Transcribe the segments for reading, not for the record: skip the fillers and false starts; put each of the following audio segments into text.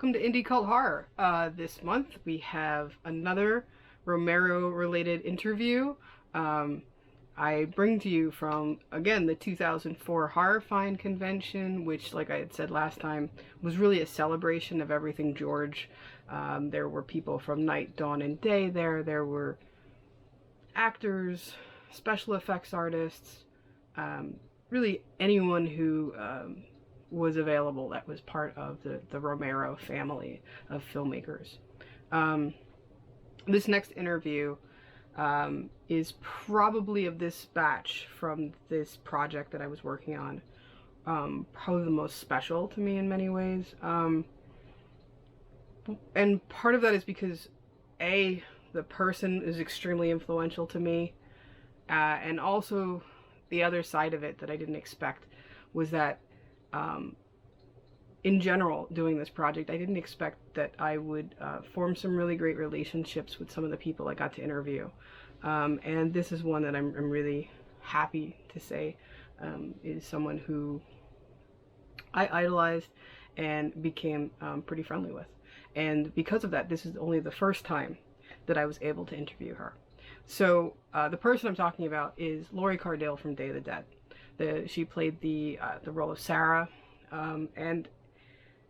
welcome to Indie Cult Horror. This month we have another Romero-related interview. I bring to you from, again, the 2004 Horrorfind convention, which, like I had said last time, was really a celebration of everything George. There were people from night, dawn, and day there. There were actors, special effects artists, really anyone who was available that was part of the Romero family of filmmakers. This next interview is probably, of this batch from this project that I was working on, probably the most special to me in many ways. And part of that is because A, the person is extremely influential to me, and also the other side of it that I didn't expect was that in general, doing this project, I didn't expect that I would form some really great relationships with some of the people I got to interview. And this is one that I'm really happy to say is someone who I idolized and became pretty friendly with. And because of that, this is only the first time that I was able to interview her. So the person I'm talking about is Lori Cardille from Day of the Dead. She played the role of Sarah, and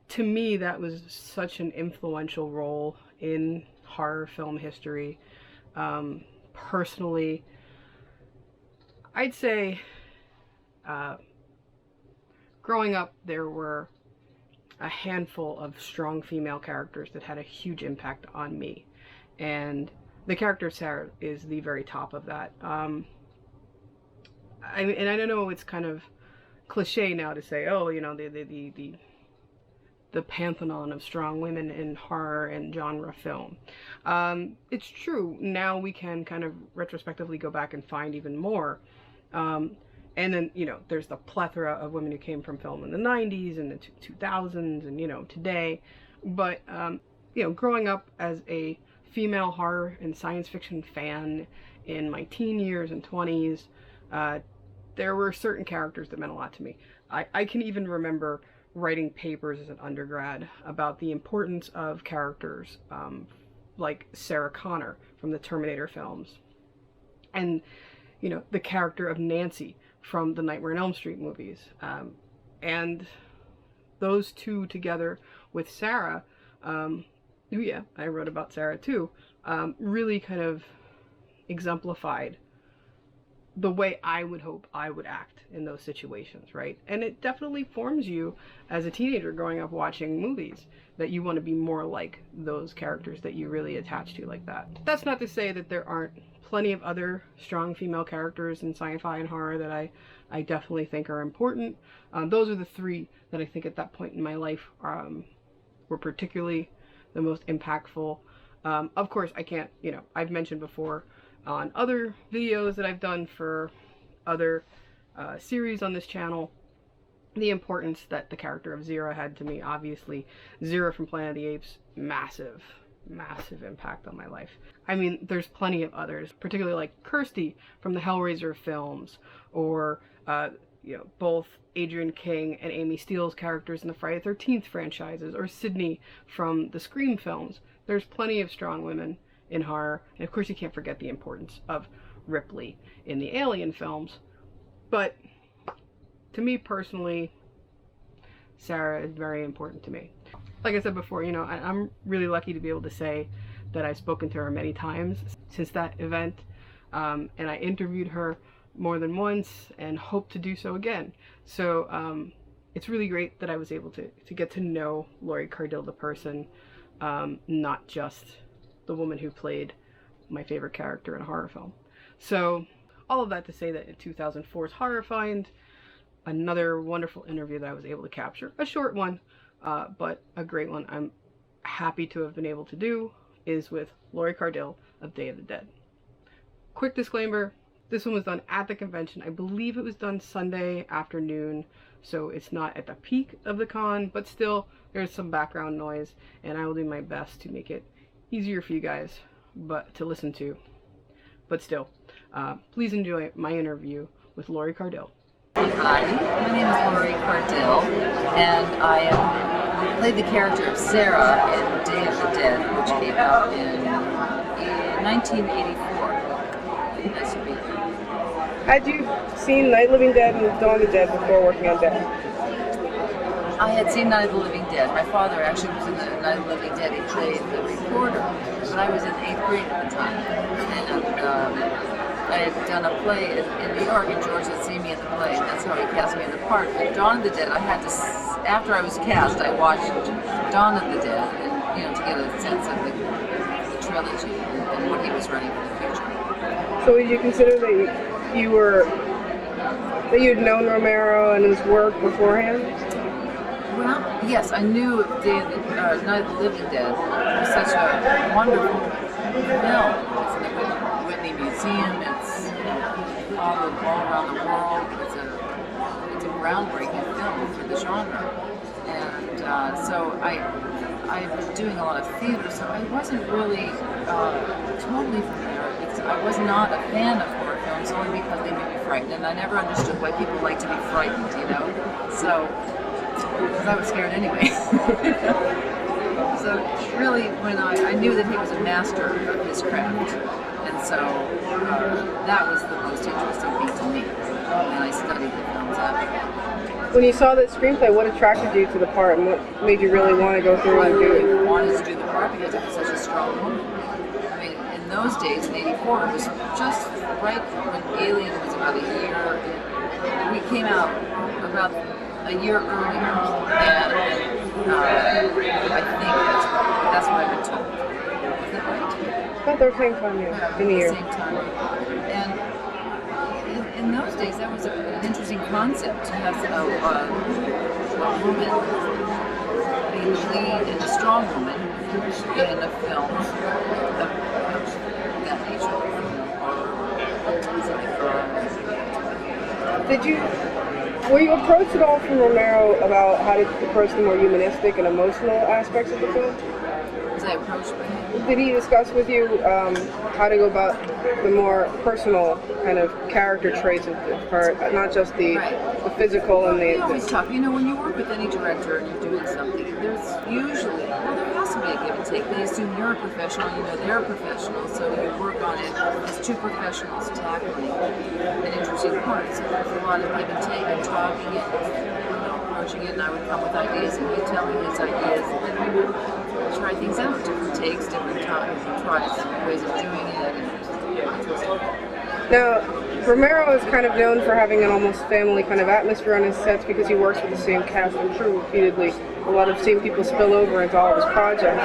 to me that was such an influential role in horror film history. Personally, I'd say growing up there were a handful of strong female characters that had a huge impact on me, and the character of Sarah is the very top of that. I mean, and I don't know, it's kind of cliche now to say, oh, you know, the pantheon of strong women in horror and genre film. It's true. Now we can kind of retrospectively go back and find even more. And then, you know, there's the plethora of women who came from film in the 90s and the 2000s and, you know, today. But, you know, growing up as a female horror and science fiction fan in my teen years and 20s, there were certain characters that meant a lot to me. I can even remember writing papers as an undergrad about the importance of characters like Sarah Connor from the Terminator films, and, you know, the character of Nancy from the Nightmare on Elm Street movies. And those two together with Sarah, who, yeah, I wrote about Sarah too, really kind of exemplified the way I would hope I would act in those situations, right? And it definitely forms you as a teenager growing up watching movies, that you want to be more like those characters that you really attach to like that. That's not to say that there aren't plenty of other strong female characters in sci-fi and horror that I definitely think are important. Those are the three that I think at that point in my life were particularly the most impactful. Of course, I can't, you know, I've mentioned before on other videos that I've done for other series on this channel, the importance that the character of Zira had to me. Obviously, Zira from Planet of the Apes, massive impact on my life. I mean, there's plenty of others, particularly like Kirsty from the Hellraiser films, or you know, both Adrienne King and Amy Steele's characters in the Friday the 13th franchises, or Sydney from the Scream films. There's plenty of strong women in horror, and of course you can't forget the importance of Ripley in the Alien films. But to me personally, Sarah is very important to me. Like I said before, you know, I'm really lucky to be able to say that I've spoken to her many times since that event, and I interviewed her more than once and hope to do so again. So it's really great that I was able to get to know Lori Cardille the person, not just the woman who played my favorite character in a horror film. So all of that to say that in 2004's Horrorfind, another wonderful interview that I was able to capture, a short one, but a great one I'm happy to have been able to do, is with Lori Cardille of Day of the Dead. Quick disclaimer, this one was done at the convention. I believe it was done Sunday afternoon, so it's not at the peak of the con, but still there's some background noise, and I will do my best to make it easier for you guys to listen to. But still, please enjoy my interview with Lori Cardille. Hi, my name is Lori Cardille, and I am played the character of Sarah in Day of the Dead, which came out in 1984. Nice to be here. Had you seen Night of the Living Dead and Dawn of the Dead before working on Dead? I had seen Night of the Living Dead. My father actually was in the Night of the Living Dead. He played the reporter, but I was in 8th grade at the time. And I had done a play in New York, and George had seen me in the play, and that's how he cast me in the part. But Dawn of the Dead, I had to, after I was cast, I watched Dawn of the Dead, and, to get a sense of the trilogy and what he was running for the future. So would you consider that you'd known Romero and his work beforehand? Well, yes, I knew Night of the Living Dead was such a wonderful film. It's in the Whitney Museum. It's all around the world. It's a groundbreaking film for the genre. And so I've been doing a lot of theater, so I wasn't really totally familiar. I was not a fan of horror films only because they made me frightened, and I never understood why people like to be frightened, So, because I was scared anyway. So really, when I knew that he was a master of his craft, and so that was the most interesting thing to me when I studied the films after that. When you saw that screenplay, what attracted you to the part, and what made you really want to go through and do it? I really wanted to do the part because it was such a strong woman. I mean, in those days, in '84, it was just right when Alien was about a year. We came out about a year earlier, and I think that's what I've been told. Is that right? About the same time, yeah, in a year. At the same time. And in those days, that was an interesting concept to have a woman being the lead and a strong woman in a film of that nature. Were you approached at all from Romero about how to approach the more humanistic and emotional aspects of the film? Was I approached by him? Did he discuss with you how to go about the more personal kind of character traits of the part, not just the physical and the... We always talk, when you work with any director and you're doing something, there's usually, there has to be a give and take. They assume you're a professional, they're a professional, so you work on it as two professionals tackling an interesting part. So there's a lot of give and take and talking and approaching it, and I would come with ideas and he'd tell me his ideas, and then we would try things out, different takes, different times, and try different ways of doing it. Now, Romero is kind of known for having an almost family kind of atmosphere on his sets because he works with the same cast and crew repeatedly. A lot of same people spill over into all of his projects.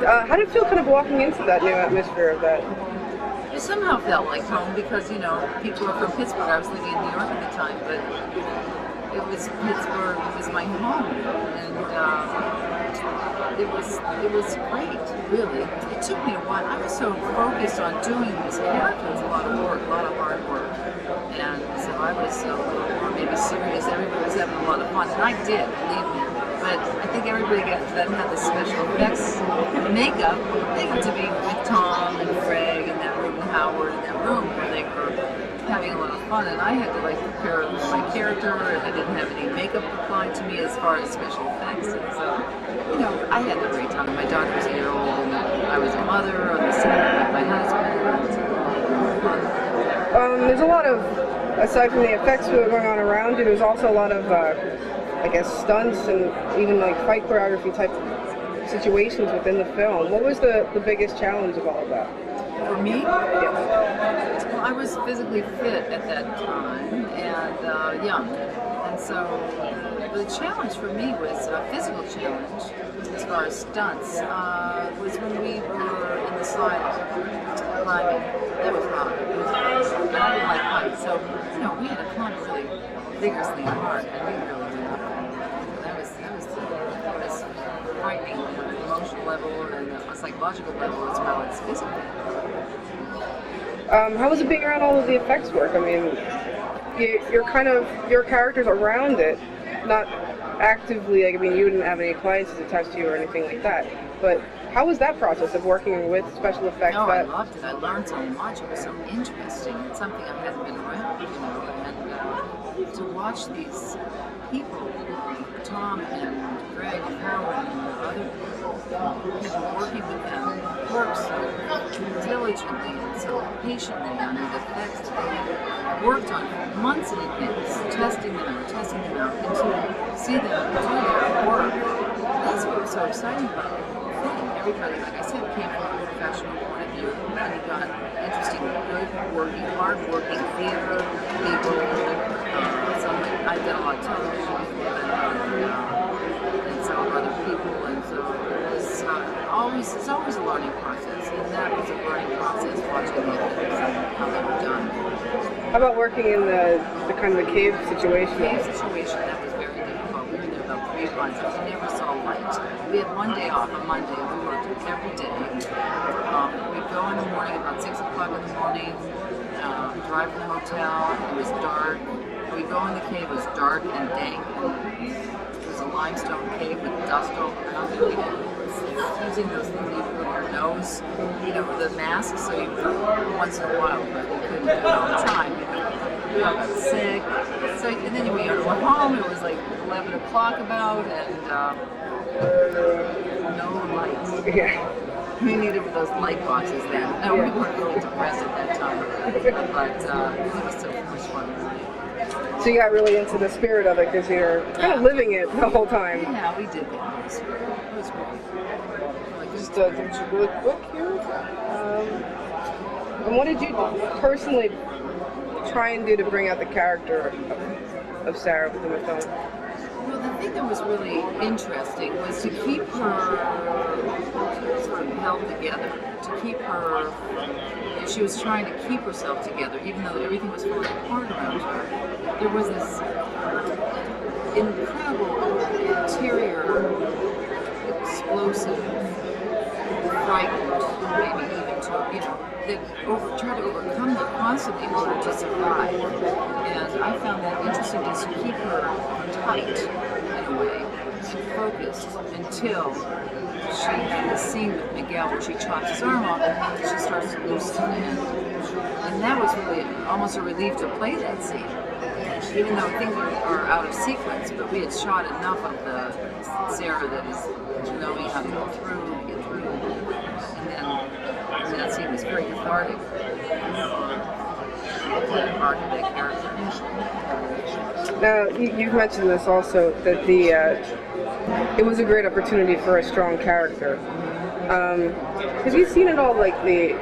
How did it feel kind of walking into that new atmosphere of that? It somehow felt like home because, people were from Pittsburgh. I was living in New York at the time, but Pittsburgh was my home. And it was great, really. It took me a while. I was so focused on doing this character. It was a lot of work, a lot of hard work. And so I was a little more maybe serious. Everybody was having a lot of fun. And I did, believe me. But I think everybody that had the special effects makeup, they got to be with Tom and Greg in that room and Howard in that room where they were having a lot of fun, and I had to prepare my character, and I didn't have any makeup applied to me as far as special effects, and so, I had a great time. My daughter was a year old, and I was a mother on the set with my husband. There's a lot of, aside from the effects that were going on around you, there's also a lot of, stunts and even fight choreography type situations within the film. What was the biggest challenge of all of that? For me? Yes. Well, I was physically fit at that time and young. And so the challenge for me was a physical challenge as far as stunts was when we were in the silo climbing. That was hard. It was hard. And I didn't like heights. So, we had to climb really vigorously and hard, and we really went up there. That was the frightening emotional level and a psychological level as well as physical. How was it being around all of the effects work? I mean, your character's around it, not actively, you didn't have any appliances attached to you or anything like that, but how was that process of working with special effects? No, I loved it. I learned so much. It was so interesting. It's something I hadn't been around, and to watch these people Tom and Greg and Howard and the other people working with them worked so diligently and so patiently on the effects that they worked on months in advance, testing them out, and to see them do their work. That's what was so exciting about it. Everybody, like I said, came from a professional point of view, and you got interesting, good working, hard-working theater people. I've done a lot of television before that, and some other people, and so it's always a learning process, and that was a learning process watching the effects and how they were done. How about working in the kind of the cave situation? Cave situation, that was very difficult. We were there about 3 months, and we never saw light. We had one day off, a Monday. We worked every day. We'd go in the morning, about 6 o'clock in the morning, drive from the hotel. It was dark. We'd go in the cave. It was dark and dank. It was a limestone cave with dust all around it. Using those things you put on your nose, the mask, so you once in a while, but you couldn't do it all the time. You got sick. So, and then we went home. It was like 11 o'clock about, and no lights. Yeah. We needed those light boxes then. No, we weren't really depressed at that time, but it was so much fun. So you got really into the spirit of it because you're kind of living it the whole time. Yeah, we did get into the spirit. It was great. Just did you really quick here? And what did you personally try and do to bring out the character of Sarah within the film? Well, the thing that was really interesting was to keep her sort of held together, to keep her, she was trying to keep herself together, even though everything was falling apart around her. There was this incredible interior, explosive, frightened, maybe even to, that tried to overcome that constantly in order to survive. And I found that interesting, just to keep her tight in a way and focused until she had this scene with Miguel where she chops his arm off and she starts to loosen it. And that was really almost a relief to play that scene. Even though things are out of sequence, but we had shot enough of the Sarah that is knowing how to get through. And that scene was very cathartic. The arc of that character. Now, you've mentioned this also, that it was a great opportunity for a strong character. Have you seen at all, like, the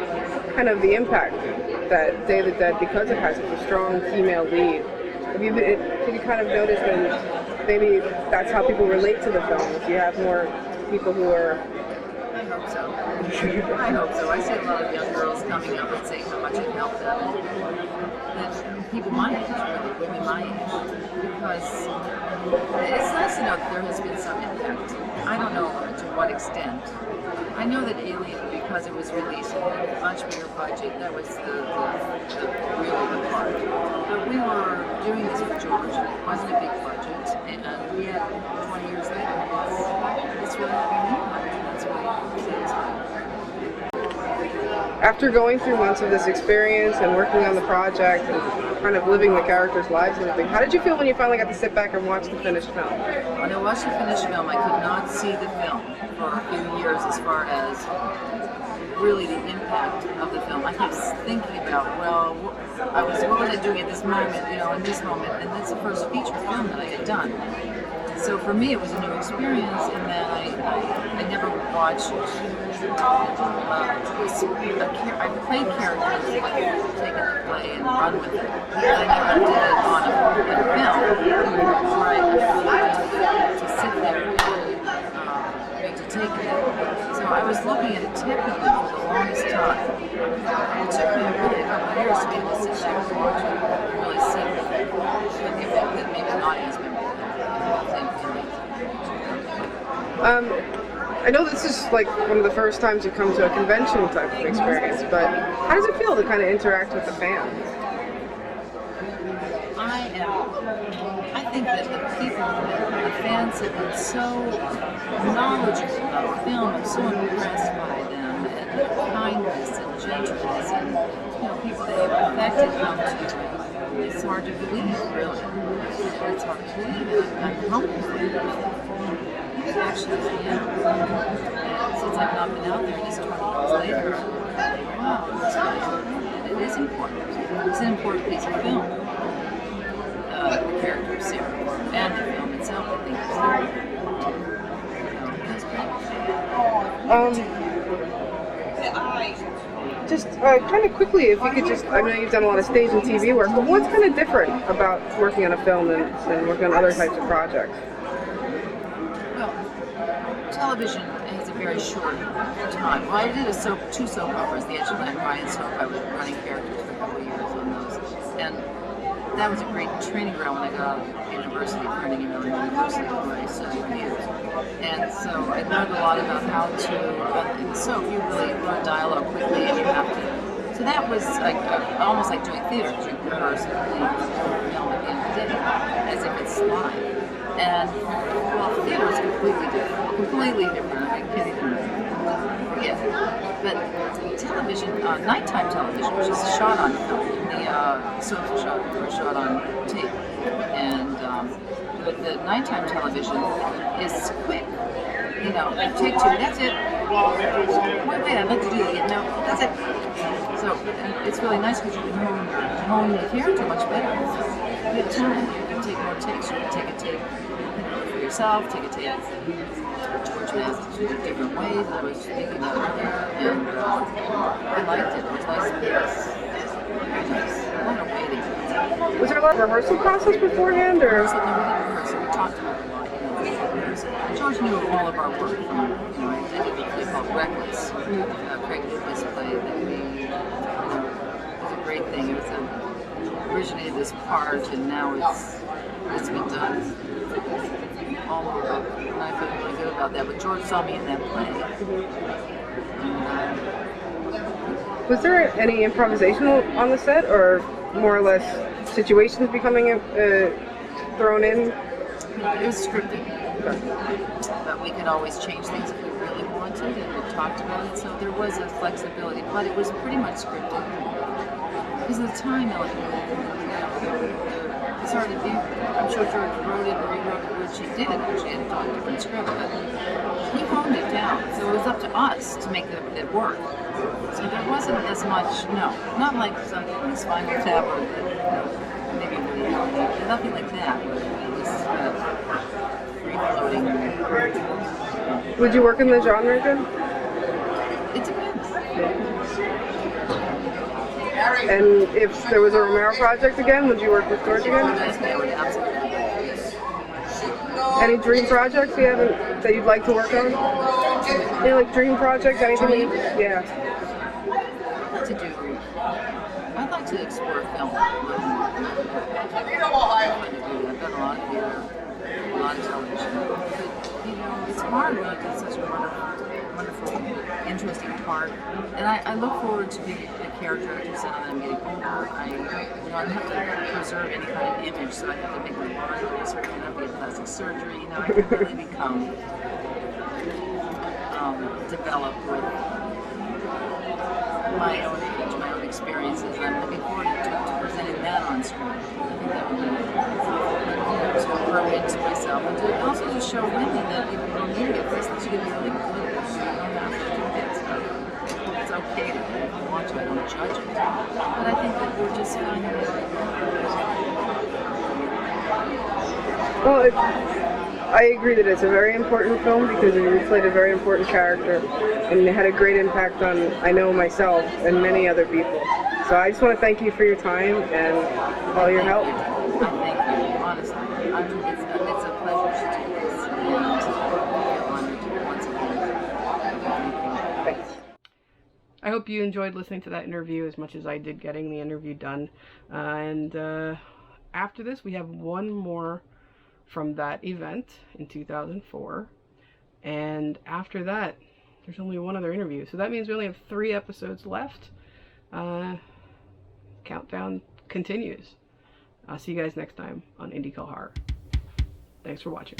impact that Day of the Dead, because it has such a strong female lead, have you kind of noticed that maybe that's how people relate to the film? If you have more people who are... I hope so. I hope so. I see a lot of young girls coming up and saying how much it helped them. And people my age, really, women my age, because it's nice to know that there has been some impact. I don't know to what extent. I know that Alien, because it was released and had a much bigger budget, that was the really the part. But we were doing this for George, and it wasn't a big budget, and yet 20 years later, it's really having an impact, and that's really satisfying. After going through months of this experience and working on the project and kind of living the characters' lives and everything, how did you feel when you finally got to sit back and watch the finished film? When I watched the finished film, I could not see the film for a few years as far as really the impact of the film. I kept thinking about, what was I doing at this moment, in this moment, and that's the first feature film that I had done. So for me, it was a new experience in that I never watched. I played characters like take the play and run with it, but I never did it on a film where I to sit there and to take it. So I was looking at it technically for the longest time. It took me really a couple of years to be able to sit back and watch it and really see it. But if that maybe an audience member I know this is like one of the first times you come to a convention type of experience, but how does it feel to kind of interact with the fans? I think that the fans have been so knowledgeable about film. I'm so impressed by them and their kindness and gentleness, and people that have affected come to It's hard to believe, really. It's hard to believe. I'm humbled. Actually, yeah. And since I've not been out there, just 20 years later, I'm like, wow, it's good. And it is important. It's an important piece of film. The character of Sarah and the film itself, I think, is very important. That's great. Just kind of quickly, if you could just, I know you've done a lot of stage and TV work, but what's kind of different about working on a film and working on other types of projects? Well, television has a very short time. Well, I did two soap operas, The Edge of Land, Ryan soap. I was running characters for a couple of years on those. And that was a great training ground when I got out of university, Carnegie Mellon University, where I studied theater. And so I learned a lot about how to, in soap you really learn dialogue quickly and you have to, so that was like almost like doing theater, because you rehearse and really film at the end of the day, as if it's live. And, well, theater is completely different, I can't even forget. But television, nighttime television, which is shot on film, the soaps were shot on tape, and but the nighttime television is quick. You know, take two, that's it. Wait, I'd like to do that again. No, that's it. So it's really nice because you can hone the character much better. You have time. You can take more takes. You can take a take for yourself, take a take George has two different ways. I was thinking of earlier, and I liked it. It was nice to pace. Very nice. A lot of waiting. Was there a lot of rehearsal process beforehand, or? We didn't rehearse it. We talked about it a lot. George knew all of our work. I did a play called Reckless, Craig Lucas play that we, was a great thing. It was originated this part, and now it's been done all over. And I feel really good about that. But George saw me in that play. Was there any improvisation on the set, or more or less situations becoming thrown in? It was scripted. But we could always change things if we really wanted, and we talked about it, so there was a flexibility, but it was pretty much scripted. Because of the time element, it's hard to do. I'm sure George wrote it or rewrote it, which he did, actually had to do a different script, but he honed it down, so it was up to us to make it work. So there wasn't as much, not like something in Spinal Tap or maybe nothing like that. It was would you work in the genre again? It depends. And if there was a Romero project again, would you work with George again? I would absolutely. Any dream projects that you'd like to work on? Any like dream project? Anything? Yeah. I'd like to explore film. I've done a lot of theater. A lot of television, but it's hard when it's such a wonderful, interesting part. And I look forward to being a character actor. So that I'm getting older. I have to preserve any kind of image, so I have to make my body a certain enough, get plastic surgery. I can really become developed with my own age, my own experiences, and I'm looking forward to presenting that on screen. I think that would be to grow into myself, and to also to show women that even though media this you can be really good. You don't have to do that stuff. It's okay to do it if you want to. I don't judge it. But I think that we're just finding it right now. Well, I agree that it's a very important film because you played a very important character and it had a great impact on, I know, myself and many other people. So I just want to thank you for your time and all your help. Thank you, honestly. It's a pleasure to do this, and I feel honored once again. Thanks. I hope you enjoyed listening to that interview as much as I did getting the interview done. And after this, we have one more from that event in 2004. And after that, there's only one other interview. So that means we only have 3 episodes left. Countdown continues. I'll see you guys next time on Indie Call Horror. Thanks for watching.